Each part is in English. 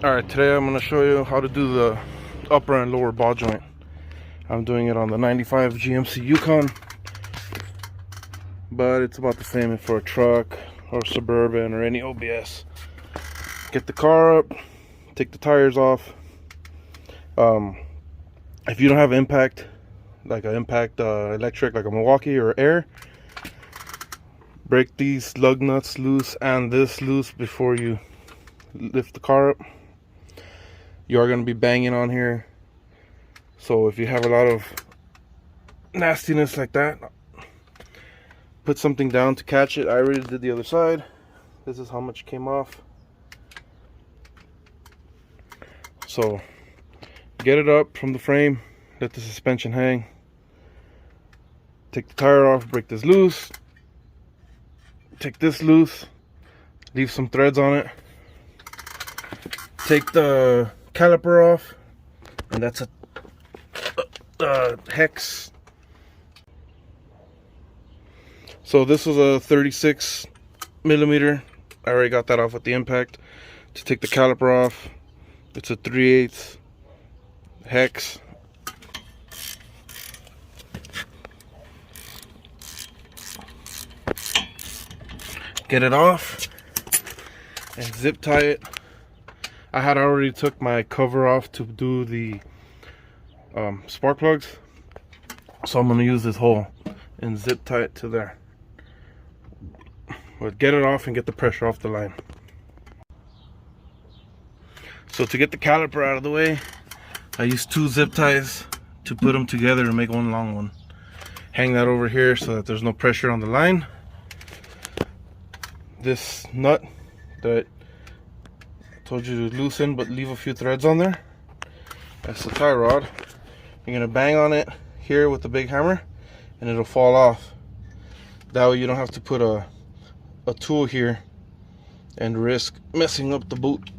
Alright, today I'm going to show you how to do the upper and lower ball joint. I'm doing it on the 95 GMC Yukon, but it's about the same for a truck or Suburban or any OBS. Get the car up, take the tires off. If you don't have impact, like an impact electric, like a Milwaukee or air, break these lug nuts loose and this loose before you lift the car up. You are going to be banging on here, so if you have a lot of nastiness like that, put something down to catch it. I already did the other side. This is how much came off. So get it up from the frame, let the suspension hang, take the tire off, break this loose, take this loose, leave some threads on it, take the caliper off, and that's a hex. So this was a 36 millimeter. I already got that off with the impact. To take the caliper off, it's a 3/8 hex. Get it off and zip tie it. I had already took my cover off to do the spark plugs, so I'm going to use this hole and zip tie it to there. But get it off and get the pressure off the line. So to get the caliper out of the way, I use 2 zip ties to put them together and make one long one. Hang that over here so that there's no pressure on the line. This nut that I told you to loosen but leave a few threads on there, that's the tie rod. You're gonna bang on it here with the big hammer and it'll fall off. That way you don't have to put a tool here and risk messing up the boot.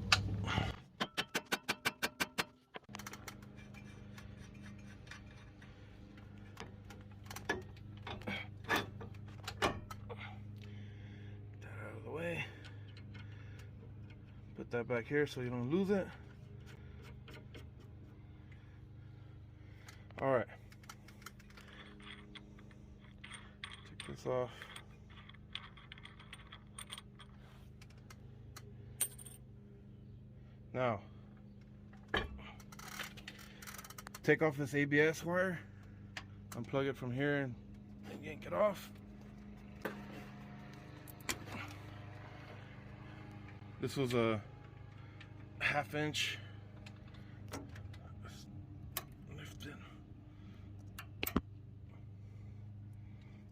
Put that back here so you don't lose it. Alright. Take this off. Now, take off this ABS wire, unplug it from here and yank it off. This was a 1/2 inch. Lift it.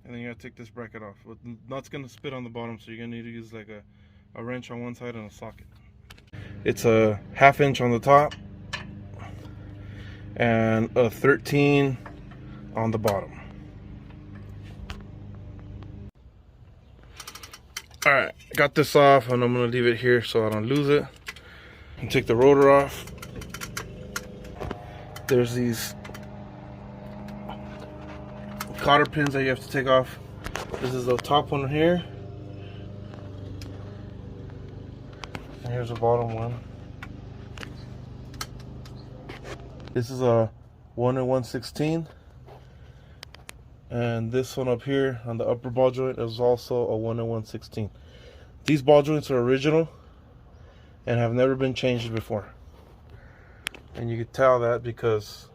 And then you gotta take this bracket off. The nut's gonna spit on the bottom, so you're gonna need to use like a wrench on one side and a socket. It's a 1/2 inch on the top and a 13 on the bottom. Alright, got this off and I'm going to leave it here so I don't lose it. And take the rotor off. There's these cotter pins that you have to take off. This is the top one here. And here's the bottom one. This is a 1 1/16. And this one up here on the upper ball joint is also a 1 1/16. These ball joints are original and have never been changed before. And you can tell that because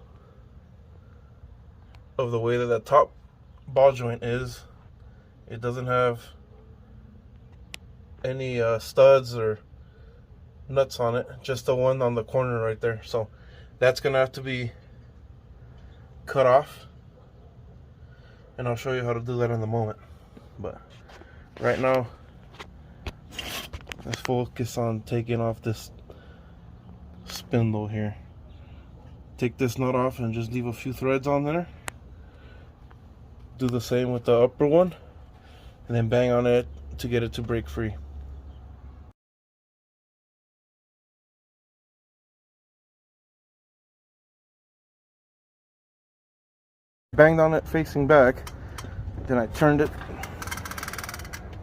of the way that that top ball joint is. It doesn't have any studs or nuts on it, just the one on the corner right there. So that's gonna have to be cut off, and I'll show you how to do that in a moment. But right now, let's focus on taking off this spindle here. Take this nut off and just leave a few threads on there. Do the same with the upper one, and then bang on it to get it to break free. Banged on it facing back, then I turned it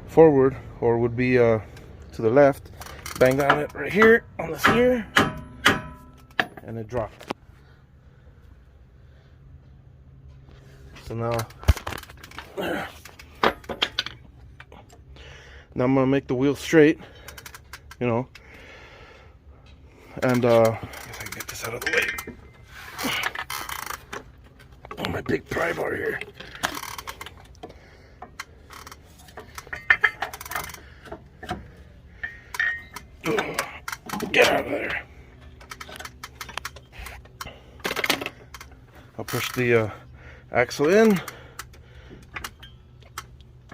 forward, or would be to the left. banged on it right here on the steer, and it dropped. So now I'm gonna make the wheel straight, you know, and I guess I can get this out of the way. Oh, my big pry bar here. Get out of there. I'll push the axle in.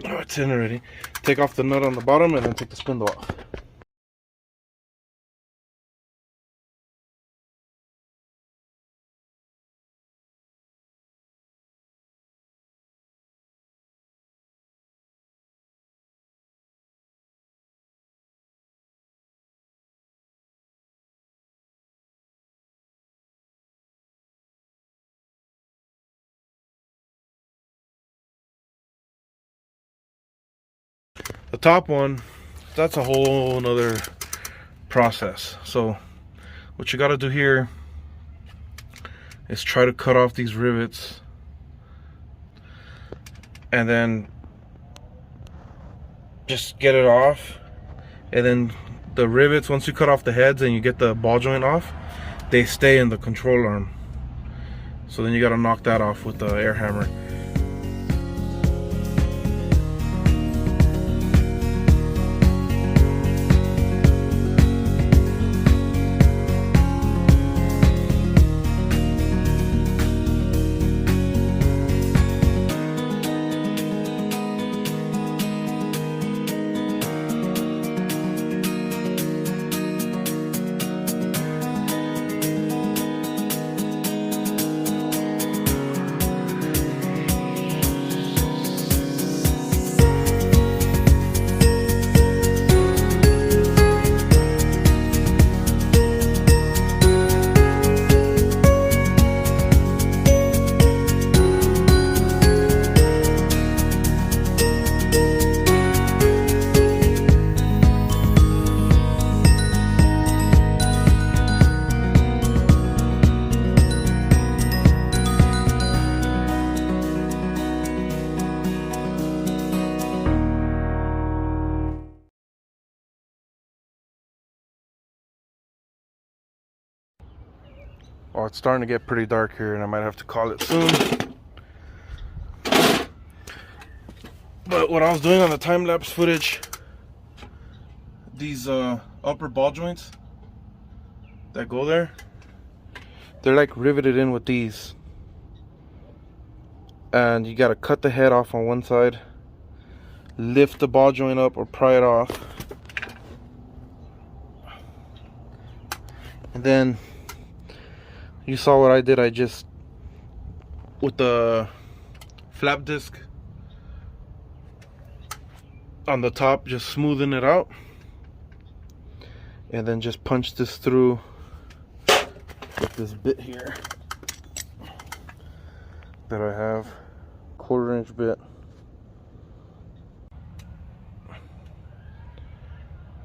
Oh, it's in already. Take off the nut on the bottom and then take the spindle off. The top one, that's a whole nother process. So what you got to do here is try to cut off these rivets, and then just get it off. And then the rivets, once you cut off the heads and you get the ball joint off, they stay in the control arm. So then you got to knock that off with the air hammer. Oh, it's starting to get pretty dark here and I might have to call it soon. But what I was doing on the time-lapse footage, these upper ball joints that go there, they're like riveted in with these. And you gotta cut the head off on one side, lift the ball joint up or pry it off, and then you saw what I did. I just, with the flap disc on the top, just smoothing it out, and then just punch this through with this bit here that I have, 1/4-inch bit.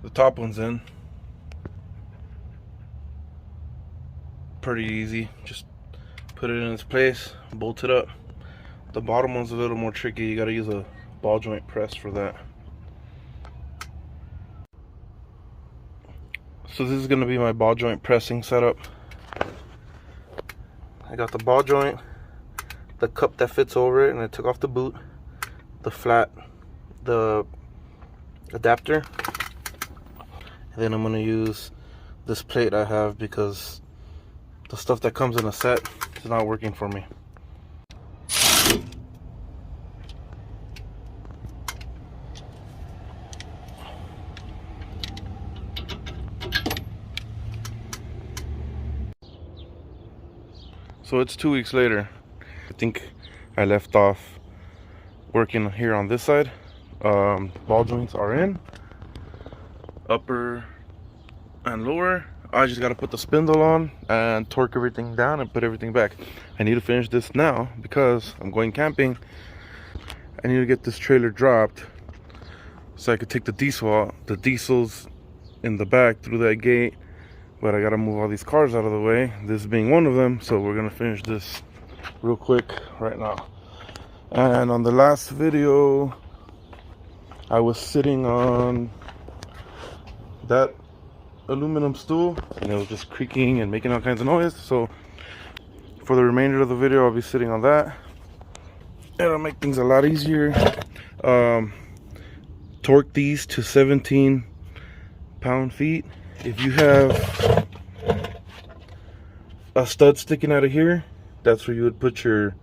The top one's in. Pretty easy, just put it in its place, bolt it up. The bottom one's a little more tricky. You gotta use a ball joint press for that. So this is gonna be my ball joint pressing setup. I got the ball joint, the cup that fits over it, and I took off the boot, the flat, the adapter, and then I'm gonna use this plate I have because the stuff that comes in a set is not working for me. So it's 2 weeks later. I think I left off working here on this side. Ball joints are in, upper and lower. I just gotta put the spindle on and torque everything down and put everything back. I need to finish this now because I'm going camping. I need to get this trailer dropped so I could take the diesel out. The diesel's in the back through that gate, but I gotta move all these cars out of the way, this being one of them. So we're gonna finish this real quick right now. And on the last video, I was sitting on that aluminum stool and it was just creaking and making all kinds of noise. So for the remainder of the video, I'll be sitting on that. It'll make things a lot easier. Torque these to 17 pound-feet. If you have a stud sticking out of here, that's where you would put the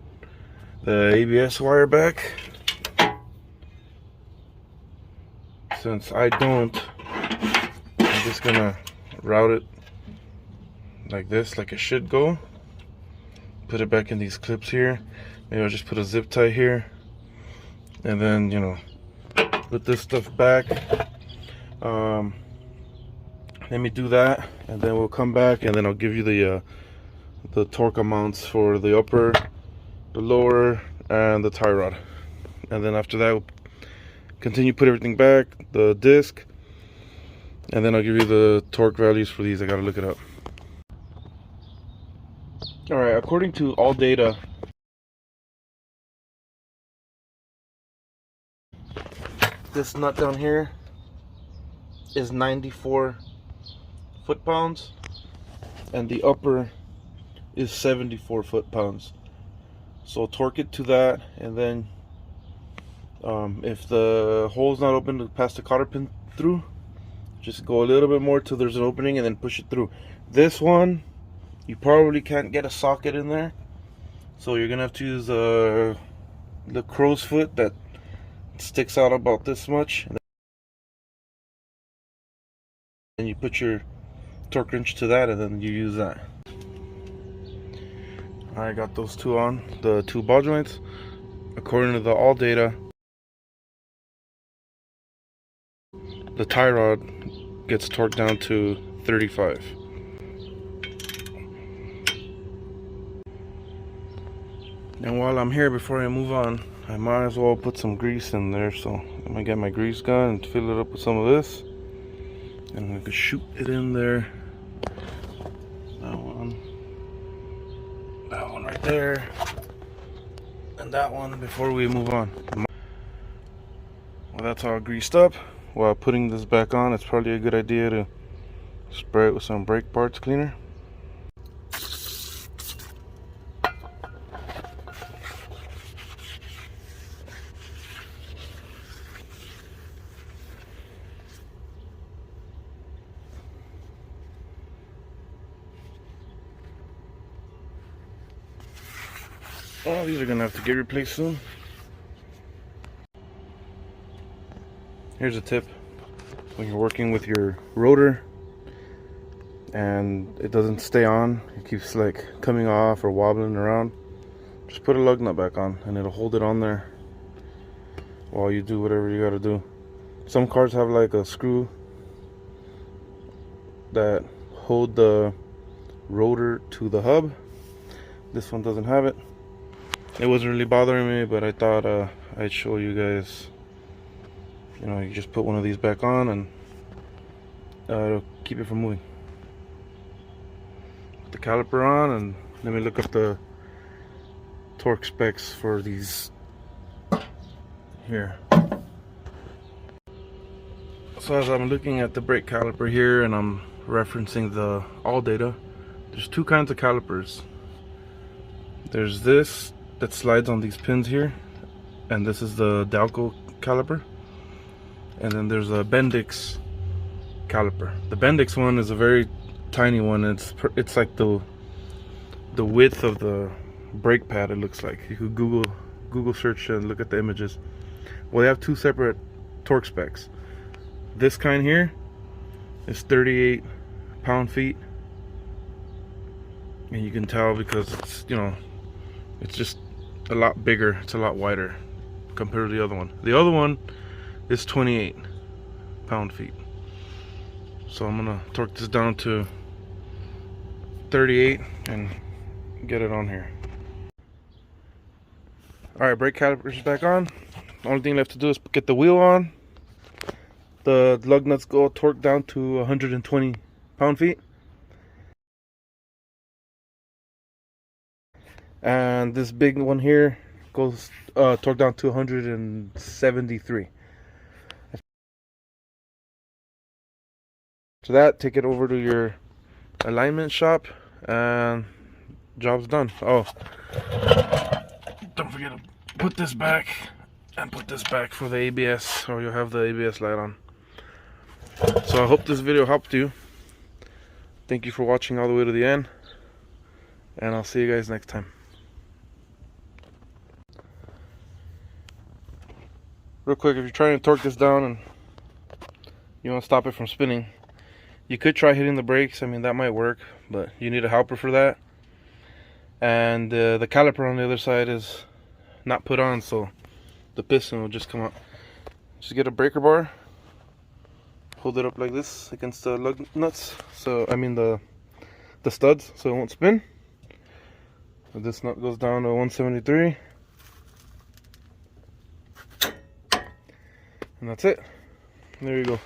ABS wire back. Since I don't, I'm just gonna route it like this, like it should go. Put it back in these clips here. Maybe I'll just put a zip tie here, and then, you know, put this stuff back. Let me do that, and then we'll come back, and then I'll give you the torque amounts for the upper, the lower, and the tie rod. And then after that, we'll continue put everything back, the disc, and then I'll give you the torque values for these. I gotta look it up. All right, according to all data, this nut down here is 94 foot-pounds, and the upper is 74 foot-pounds. So torque it to that, and then if the hole's not open to pass the cotter pin through, just go a little bit more till there's an opening and then push it through. This one, you probably can't get a socket in there, so you're gonna have to use the crow's foot that sticks out about this much, and you put your torque wrench to that, and then you use that. I got those two on, the two ball joints. According to the all data, the tie rod gets torqued down to 35. And while I'm here, before I move on, I might as well put some grease in there. So I'm gonna get my grease gun and fill it up with some of this, and I'm gonna shoot it in there. That one right there, and that one before we move on. Well, that's all greased up. While putting this back on, it's probably a good idea to spray it with some brake parts cleaner. Oh, these are gonna have to get replaced soon. Here's a tip: when you're working with your rotor and it doesn't stay on, it keeps like coming off or wobbling around, just put a lug nut back on and it'll hold it on there while you do whatever you gotta do. Some cars have like a screw that hold the rotor to the hub. This one doesn't have it. It wasn't really bothering me, but I thought I'd show you guys. You know, you just put one of these back on and it'll keep it from moving. Put the caliper on, and let me look up the torque specs for these here. So as I'm looking at the brake caliper here and I'm referencing the all data, there's two kinds of calipers. There's this that slides on these pins here, and this is the Dalco caliper. And then there's a Bendix caliper. The Bendix one is a very tiny one. It's like the width of the brake pad. It looks like. You could Google search and look at the images. Well, they have two separate torque specs. This kind here is 38 pound-feet, and you can tell because it's, you know, it's just a lot bigger. It's a lot wider compared to the other one. The other one is 28 pound-feet. So I'm gonna torque this down to 38 and get it on here. All right, brake calipers back on. The only thing left to do is get the wheel on. The lug nuts go torqued down to 120 pound-feet. And this big one here goes torqued down to 173. So that, take it over to your alignment shop and job's done. Oh, don't forget to put this back and put this back for the ABS, or you'll have the ABS light on. So I hope this video helped you. Thank you for watching all the way to the end, and I'll see you guys next time. Real quick, if you're trying to torque this down and you want to stop it from spinning, you could try hitting the brakes. I mean, that might work, but you need a helper for that. And the caliper on the other side is not put on, so the piston will just come out. Just get a breaker bar, hold it up like this against the lug nuts, so I mean the studs, so it won't spin. So this nut goes down to 173, and that's it. There you go.